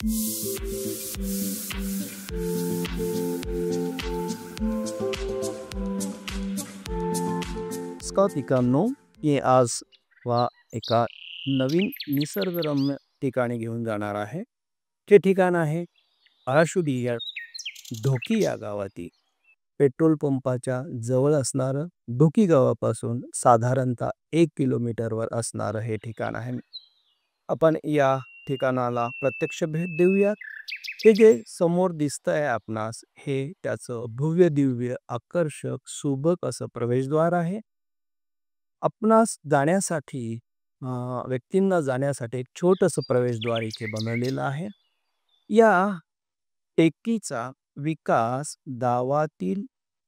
नमस्कार पिकांनो, मी आज वा एका नवीन निसर्गरम्य ठिकाणी घेऊन जाणार आहे. ते ठिकाण आहे आळाशुदी या ढोकी या गावातील. पेट्रोल पंपाच्या जवळ असणारं ढोकी गावापासून साधारणतः 1 किलोमीटरवर असणारं हे ठिकाण आहे. आपण या ठिकाणाला प्रत्यक्ष भेट देऊया. हे जे समोर दिसतंय आपणास हे त्याचं भव्य दिव्य आकर्षक सुबक असं प्रवेशद्वार आहे. आपणास जाण्यासाठी व्यक्तींना जाण्यासाठी एक छोटंसं प्रवेशद्वार इथे बनवलेलं आहे. या टेकडीचा विकास गावातील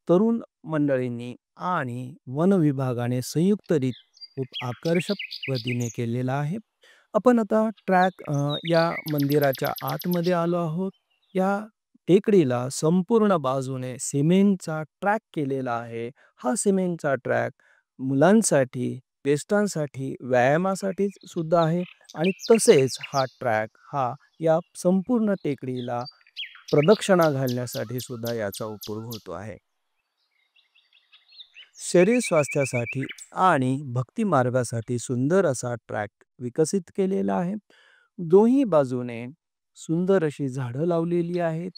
तरुण मंडळींनी आणि वन विभागाने संयुक्तरित्या खूप आकर्षक पद्धतीने केलेला आहे. आपण आता या मंदिराच्या आतमध्ये आलो आहोत. या टेकडीला संपूर्ण बाजूने सिमेंटचा ट्रॅक केलेला आहे. हा सिमेंटचा ट्रॅक मुलांसाठी, ज्येष्ठांसाठी, व्यायामासाठी सुद्धा आहे आणि तसेच हा ट्रॅक या संपूर्ण टेकडीला प्रदक्षिणा घालण्यासाठी सुद्धा याचा उपयोग होतो आहे. शरीर स्वास्थ्यासाठी आणि भक्ती मार्गासाठी सुंदर असा ट्रॅक विकसित केलेला आहे. दोन्ही बाजूने सुंदर अशी झाडं लावलेली आहेत.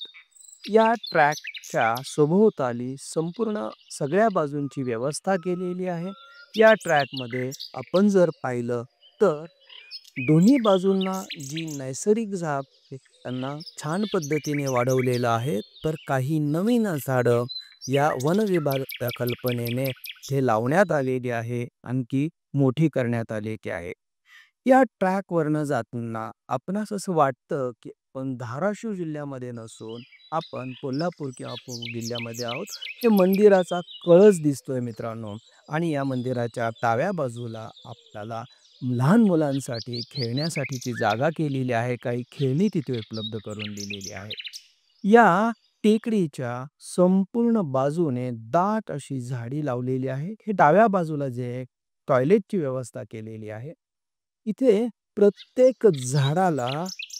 या ट्रॅकच्या सभोवताली संपूर्ण सगळ्या बाजूंची व्यवस्था केलेली आहे. या ट्रॅकमध्ये आपण जर पाहिलं तर दोन्ही बाजूंना जी नैसर्गिक झाड त्यांना छान पद्धतीने वाढवलेलं आहे. तर काही नवीन झाडं या वन विभागाच्या कल्पनेने ते लावण्यात आलेली आहे, आणखी मोठी करण्यात आलेली आहे. या ट्रॅकवरनं जाताना आपणास असं वाटतं की आपण धाराशिव जिल्ह्यामध्ये नसून आपण कोल्हापूर किंवा जिल्ह्यामध्ये आहोत. हे मंदिराचा कळस दिसतोय मित्रांनो आणि या मंदिराच्या डाव्या बाजूला आपल्याला लहान मुलांसाठी खेळण्यासाठीची जागा केलेली आहे. काही खेळणी तिथे उपलब्ध करून दिलेली आहे. या टेकडीच्या संपूर्ण बाजूने दाट अशी झाडी लावलेली आहे. हे डाव्या बाजूला जे टॉयलेटची व्यवस्था केलेली आहे. इथे प्रत्येक झाडाला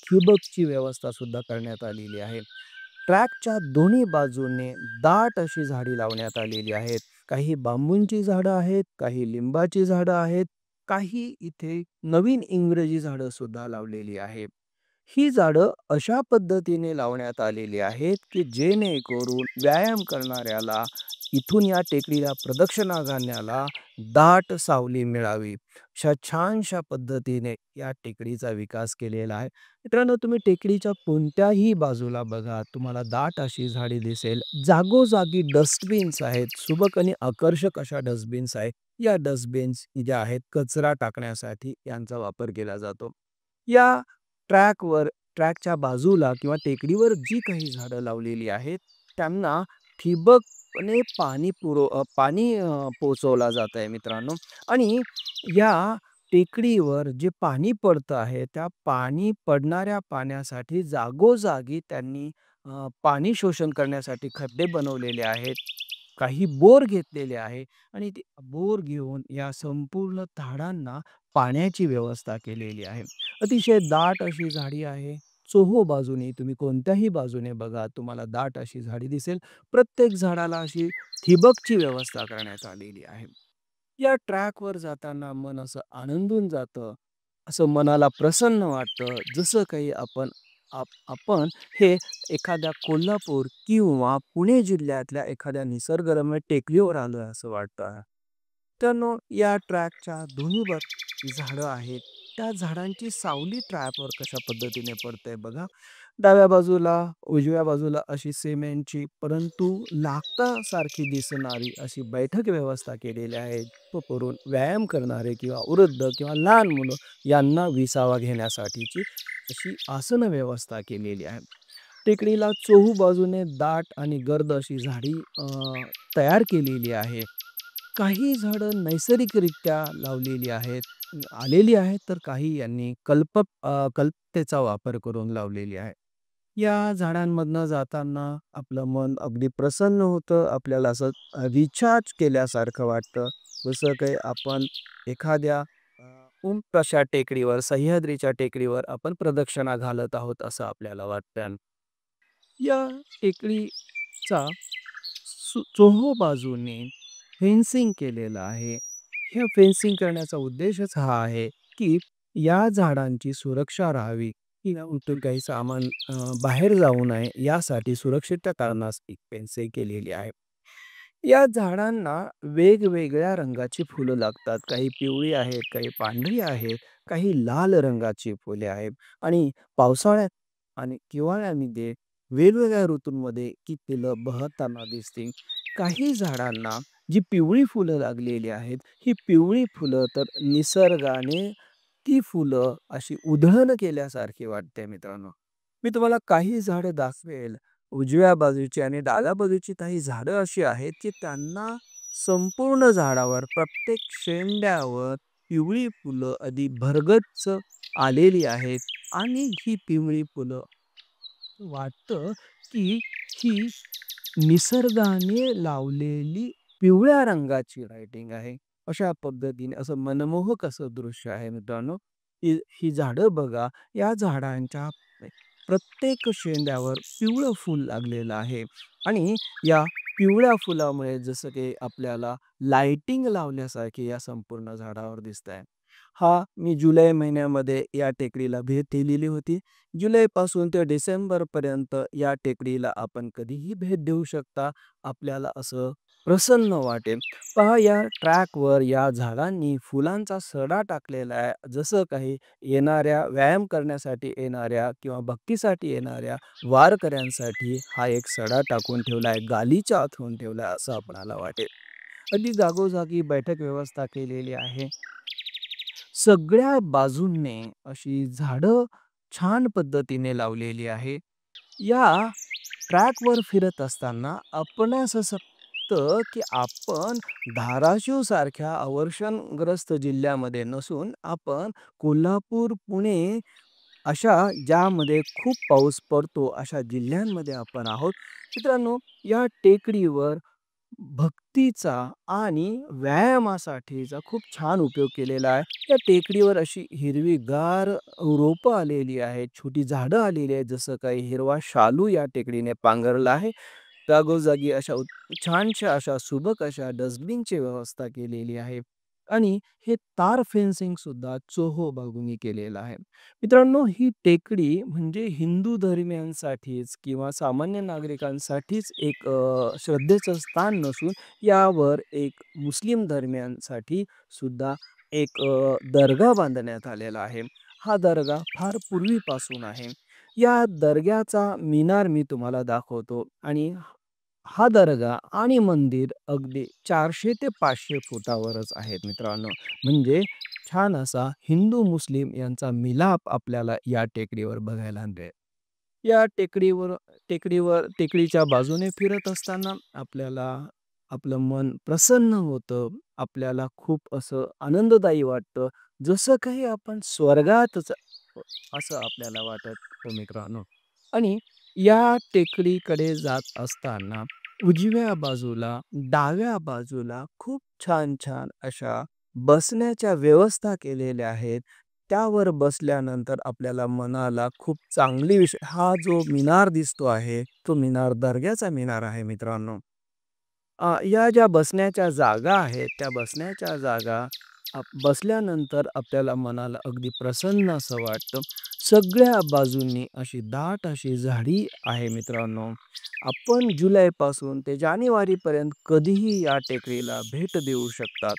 ठिबकची व्यवस्था सुद्धा करण्यात आलेली आहे. ट्रॅकच्या दोन्ही बाजूने दाट अशी झाडी लावण्यात आलेली आहेत. काही बांबूंची झाडं आहेत, काही लिंबाची झाडं आहेत, काही इथे नवीन इंग्रजी झाडं सुद्धा लावलेली आहेत. ही झाडं अशा पद्धतीने लावण्यात आलेली आहेत की जेणेकरून व्यायाम करणाऱ्याला इथून या टेकडीला प्रदक्षिणा घालण्याला दाट सावली मिळावी. अशा छानशा पद्धतीने या टेकडीचा विकास केलेला आहे. मित्रांनो, तुम्ही टेकडीच्या कोणत्याही बाजूला बघा, तुम्हाला दाट अशी झाडी दिसेल. जागोजागी डस्टबिन्स आहेत, सुबक आणि आकर्षक अशा डस्टबिन्स आहेत. या डस्टबिन्स ज्या आहेत कचरा टाकण्यासाठी यांचा वापर केला जातो. या ट्रॅकच्या बाजूला किंवा टेकडीवर जी काही झाडं लावलेली आहेत त्यांना ठिबकने पाणी पोचवला जात आहे मित्रांनो. आणि या टेकडीवर जे पाणी पडतं आहे त्या पाणी पडणाऱ्या पाण्यासाठी जागोजागी त्यांनी पाणी शोषण करण्यासाठी खड्डे बनवलेले आहेत. काही बोर घेतलेले आहे आणि ते बोर घेऊन या संपूर्ण झाडांना पाण्याची व्यवस्था केलेली आहे. अतिशय दाट अशी झाडी आहे. चोहो बाजूने तुम्ही कोणत्याही बाजूने बघा, तुम्हाला दाट अशी झाडी दिसेल. प्रत्येक झाडाला अशी ठिबकची व्यवस्था करण्यात आलेली आहे. या ट्रॅकवर जाताना मन असं आनंदून जातं, असं मनाला प्रसन्न वाटतं, जसं काही आपण हे एखाद्या कोल्हापूर किंवा पुणे जिल्ह्यातल्या एखाद्या निसर्गरम्य टेकडीवर आलोय असं वाटतं. त्यानं या ट्रॅकच्या दोन्ही बाजूला झाडं आहेत. त्या झाडांची सावली ट्रॅकवर कशा पद्धतीने पडते बघा. डाव्या बाजूला, उजव्या बाजूला अशी सिमेंटची परंतु लाकडासारखी दिसणारी अशी बैठक व्यवस्था केलेली आहे. करून व्यायाम करणारे किंवा वृद्ध किंवा लहान मुलं यांना विसावा घेण्यासाठीची अशी आसन व्यवस्था केलेली आहे. टेकडीला चोहू बाजूने दाट आणि गर्द अशी झाडी तयार केलेली आहे. काही झाडं नैसर्गिकरित्या आलेली आहेत, तर काही यांनी कल्पकतेचा वापर करून लावलेली आहे. या झाडांमधनं जाताना आपलं मन अगदी प्रसन्न होतं. आपल्याला असं रिचार्ज केल्यासारखं वाटतं. जसं काही आपण एखाद्या उंच अशा टेकडीवर, सह्याद्रीच्या टेकडीवर आपण प्रदक्षिणा घालत आहोत असं आपल्याला वाटतं. या टेकडीचा चोहोबाजूने फेन्सिंग केलेलं आहे. ह्या फेन्सिंग करण्याचा उद्देशच हा आहे, की या झाडांची सुरक्षा राहावी, की यातून काही सामान बाहेर जाऊ नये यासाठी सुरक्षेच्या कारणास एक फेन्सिंग केलेली आहे. या झाडांना वेगवेगळ्या रंगाची फुलं लागतात. काही पिवळी आहेत, काही पांढरी आहेत, काही लाल रंगाची फुले आहेत आणि पावसाळ्यात आणि हिवाळ्यामध्ये वेगवेगळ्या ऋतूंमध्ये ती फुलं बहरताना दिसतील. काही झाडांना जी पिवळी फुलं लागलेली आहेत, ही पिवळी फुलं तर निसर्गाने ती फुलं अशी उधळण केल्यासारखी वाटते मित्रांनो. मी तुम्हाला काही झाडं दाखवेल. उजव्या बाजूची आणि डाव्या बाजूची काही झाडं अशी आहेत, की त्यांना संपूर्ण झाडावर प्रत्येक शेंड्यावर पिवळी फुलं अगदी भरगच्च आलेली आहेत आणि ही पिवळी फुलं वाटतं, की ही निसर्गाने लावलेली पिवळ्या रंगाची लाइटिंग आहे. अशा पद्धतीने असं मनमोहक असं दृश्य आहे मित्रांनो. ही ही झाडं बघा, या झाडांच्या प्रत्येक शेंड्यावर पिवळं फूल लागलेलं आहे आणि या पिवळ्या फुलामुळे जसं की आपल्याला लाइटिंग लावल्यासारखे या संपूर्ण झाडावर दिसतंय. मी जुलै महिन्यामध्ये या टेकडीला भेट दिलेली होती. जुलैपासून ते डिसेंबरपर्यंत या टेकडीला आपण कधीही भेट देऊ शकता. आपल्याला असं प्रसन्न वाटेल. पहा या ट्रॅकवर या झाडांनी फुलांचा सडा टाकलेला आहे. जसं काही येणाऱ्या व्यायाम करण्यासाठी येणाऱ्या किंवा भक्तीसाठी येणाऱ्या वारकऱ्यांसाठी हा एक सडा टाकून ठेवला आहे, गालीचा ठेवून ठेवला आहे असं आपणाला वाटेल. अगदी जागोजागी बैठक व्यवस्था केलेली आहे. सगळ्या बाजूंनी अशी झाडं छान पद्धतीने लावलेली आहे. या ट्रॅकवर फिरत असताना आपणास असं वाटतं, की आपण धाराशिवसारख्या अवर्षणग्रस्त जिल्ह्यामध्ये नसून आपण कोल्हापूर, पुणे अशा ज्यामध्ये खूप पाऊस पडतो अशा जिल्ह्यांमध्ये आपण आहोत. मित्रांनो, या टेकडीवर भक्तीचा आणि व्यायामासाठीचा खूप छान उपयोग केलेला आहे. या टेकडीवर अशी हिरवीगार रोपं आलेली आहेत, छोटी झाडं आलेली आहेत, जसं काही हिरवा शालू या टेकडीने पांघरला आहे. जागोजागी अशा छानशा अशा सुबक अशा डस्टबिनची व्यवस्था केलेली आहे आणि हे तार फेन्सिंग सुद्धा चोहोबाजूनी केलेलं आहे. मित्रांनो, ही टेकडी म्हणजे हिंदू धर्मियांसाठीच किंवा सामान्य नागरिकांसाठीच एक श्रद्धेचं स्थान नसून यावर एक मुस्लिम धर्मियांसाठी सुद्धा एक दर्गा बांधण्यात आलेला आहे. हा दर्गा फार पूर्वीपासून आहे. या दर्ग्याचा मिनार मी तुम्हाला दाखवतो आणि हा दर्गा आणि मंदिर अगदी 400 ते 500 फुटावरच आहेत मित्रांनो. म्हणजे छान असा हिंदू-मुस्लिम यांचा मिलाप आपल्याला या टेकडीवर बघायला मिळेल. या टेकडीच्या बाजूने फिरत असताना आपल्याला आपलं मन प्रसन्न होतं. आपल्याला खूप असं आनंददायी वाटतं. जसं काही आपण स्वर्गातच असं आपल्याला वाटत हो मित्रांनो. आणि या टेकडीकडे जात असताना उजव्या बाजूला, डाव्या बाजूला खूप छान-छान अशा बसण्याच्या व्यवस्था केलेल्या आहेत. त्यावर बसल्यानंतर आपल्याला मनाला खूप चांगली हा जो मिनार दिसतो आहे, तो मिनार दर्ग्याचा मिनार आहे मित्रांनो. या ज्या बसण्याच्या जागा आहेत, त्या बसण्याच्या जागा बसल्यानंतर आपल्याला मनाला अगदी प्रसन्न असं वाटतं. सगळ्या बाजूंनी अशी दाट अशी झाडी आहे मित्रांनो. आपण जुलैपासून ते जानेवारीपर्यंत कधीही या टेकडीला भेट देऊ शकतात.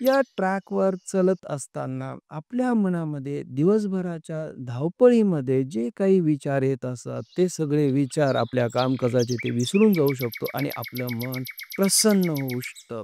या ट्रॅकवर चलत असताना आपल्या मनामध्ये दिवसभराच्या धावपळीमध्ये जे काही विचार येत असतात, ते सगळे विचार आपल्या कामकाजाचे ते विसरून जाऊ शकतो आणि आपलं मन प्रसन्न होऊ शकतं.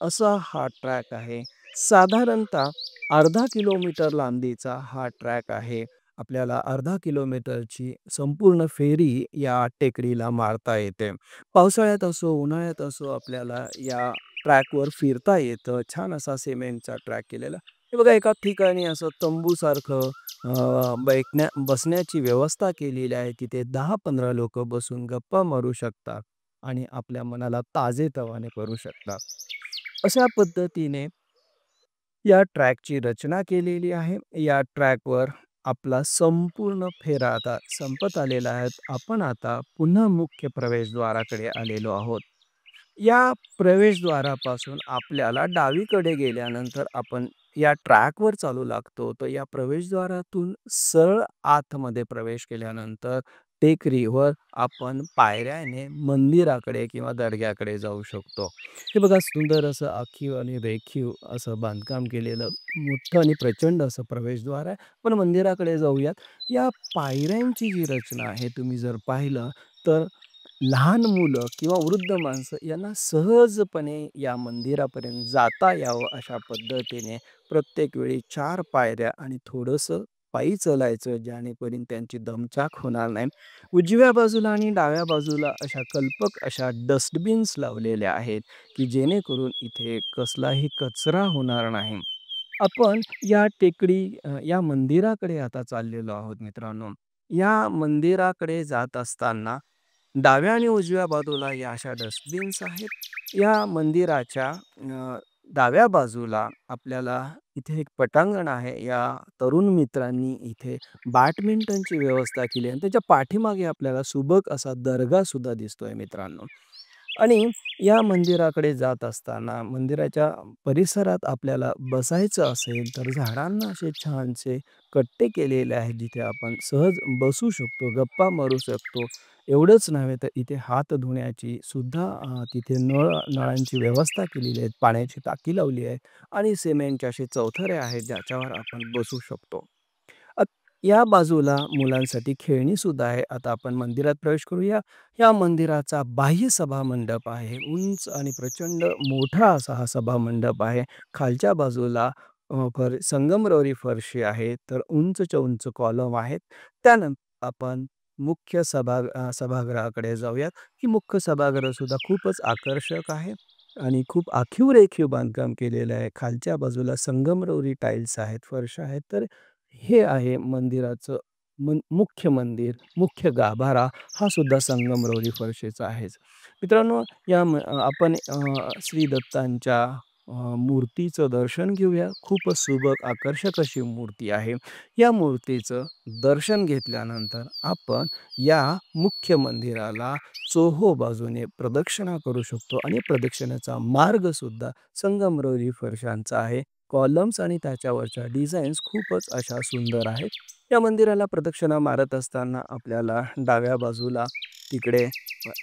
असा हा ट्रॅक आहे. साधारणतः अर्धा किलोमीटर लांबीचा हा ट्रॅक आहे. आपल्याला अर्धा किलोमीटरची संपूर्ण फेरी या टेकडीला मारता येते. पावसाळ्यात असो, उन्हाळ्यात असो आपल्याला या ट्रॅकवर फिरता येतं. छान असा सिमेंटचा ट्रॅक केलेला. हे बघा एका ठिकाणी असं तंबूसारखं बसण्याची व्यवस्था केलेली आहे. तिथे 10-15 लोकं बसून गप्पा मारू शकतात आणि आपल्या मनाला ताजेतवाने करू शकतात. अशा पद्धतीने या ट्रॅकची रचना केलेली आहे. या ट्रॅकवर आपला संपूर्ण फेरा आता संपत आलेला आहे. आपण आता पुन्हा मुख्य प्रवेशद्वाराकडे आलेलो आहोत. या प्रवेशद्वारापासून आपल्याला डावीकडे गेल्यानंतर आपण या ट्रॅकवर चालू लागतो. तर या प्रवेशद्वारातून सरळ आतमध्ये प्रवेश केल्यानंतर टेकडीवर आपण पायऱ्याने मंदिराकडे किंवा दर्ग्याकडे जाऊ शकतो. हे बघा सुंदर असं आखीव आणि रेखीव असं बांधकाम केलेलं मोठं आणि प्रचंड असं प्रवेशद्वार आहे. पण मंदिराकडे जाऊयात. या पायऱ्यांची जी रचना आहे तुम्ही जर पाहिलं तर लहान मुलं किंवा वृद्ध माणसं यांना सहजपणे या मंदिरापर्यंत जाता यावं अशा पद्धतीने प्रत्येक वेळी 4 पायऱ्या आणि थोडंसं पायी चालायचं जेणेकरून त्यांची दमछाक होणार नाही. उजव्या बाजूला आणि डाव्या बाजूला अशा कल्पक अशा डस्टबिन्स लावलेल्या आहेत, की जेणेकरून इथे कसलाही कचरा होणार नाही. आपण या या मंदिराकडे आता चाललेलो आहोत मित्रांनो. या मंदिराकडे जात असताना डाव्या आणि उजव्या बाजूला या अशा डस्टबिन्स आहेत. या मंदिराच्या डाव्या बाजूला आपल्याला इथे एक पटांगण आहे. या तरुण मित्रांनी इथे बॅडमिंटनची व्यवस्था केली आणि त्याच्या पाठीमागे आपल्याला सुबक असा दर्गा सुद्धा दिसतोय मित्रांनो. आणि या मंदिराकडे जात असताना मंदिराच्या परिसरात आपल्याला बसायचं असेल तर झाडांना असे छानसे कट्टे केलेले आहेत जिथे आपण सहज बसू शकतो, गप्पा मारू शकतो. एवढंच नव्हे तर इथे हात धुण्याची सुद्धा तिथे नळांची व्यवस्था केलेली आहे. पाण्याची टाकी लावली आहे आणि सिमेंटचे असे चौथरे आहेत ज्याच्यावर आपण बसू शकतो. अ, या बाजूला मुलांसाठी खेळणी सुद्धा आहे. आता आपण मंदिरात प्रवेश करूया. या मंदिराचा बाह्य सभामंडप आहे. उंच आणि प्रचंड मोठा असा हा सभामंडप आहे. खालच्या बाजूला संगमरवरी फरशी आहे. तर उंचच्या उंच कॉलम आहेत. त्यानंतर आपण मुख्य सभागृहाकडे जाऊयात. ही मुख्य सभागृह सुद्धा खूपच आकर्षक आहे आणि खूप आखीव-रेखीव बांधकाम केलेलं आहे. खालच्या बाजूला संगमरवरी टाइल्स आहेत, फरशा आहेत. तर हे आहे मंदिराचं मुख्य मंदिर, मुख्य गाभारा हा सुद्धा संगमरवरी फरशेचा आहेच. मित्रांनो आपण श्री दत्तांच्या मूर्तीचं दर्शन घेऊया. खूपच सुबक आकर्षक अशी मूर्ती आहे. या मूर्तीचं दर्शन घेतल्यानंतर आपण या मुख्य मंदिराला चोहो बाजूने प्रदक्षिणा करू शकतो आणि प्रदक्षिणेचा मार्ग सुद्धा संगमरवरी फरशांचा आहे. कॉलम्स आणि त्याच्यावरच्या डिझाईन्स खूपच अशा सुंदर आहेत. या मंदिराला प्रदक्षिणा मारत असताना आपल्याला डाव्या बाजूला तिकडे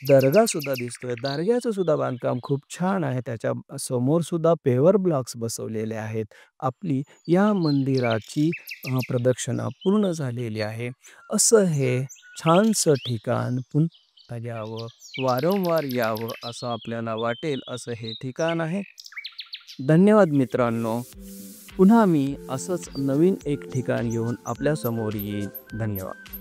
दर्गा सुद्धा दिसतोय. दर्ग्याचं सुद्धा बांधकाम खूप छान आहे. त्याच्या समोर सुद्धा पेवर ब्लॉक्स बसवलेले आहेत. आपली या मंदिराची प्रदक्षिणा पूर्ण झालेली आहे. असं हे छानसं ठिकाण पुन्हा यावं, वारंवार यावं असं आपल्याला वाटेल असं हे ठिकाण आहे. धन्यवाद मित्रांनो. पुन्हा मी असंच नवीन एक ठिकाण घेऊन आपल्यासमोर येईन. धन्यवाद.